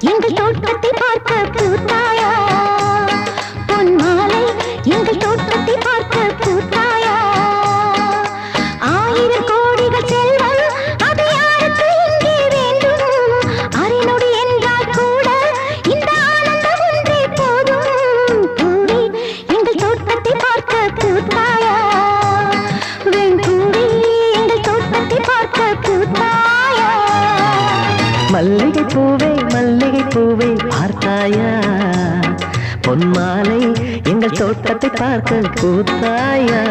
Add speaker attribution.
Speaker 1: எங்கள் தோட்டத்தை பார்க்க பூத்தாயா பொன் மாலை எங்கள் தோட்டத்தை பார்க்க பூத்தாயா ஆயிரம் கோடிகள் செல்வம் அது யாருக்கு இங்கே வேண்டும் அரைநொடி என்றால் கூட இந்த ஆனந்தம் ஒன்றே போதும் பூவே எங்கள் தோட்டத்தை பார்க்க பூத்தாயா வெண்பூவே எங்கள் தோட்டத்தை பார்க்க பூத்தாயா
Speaker 2: மல்லிகை பூவை பார்த்தாயா பொன்மாலை எங்கள் தோட்டத்தை பார்க்க பூத்தாயா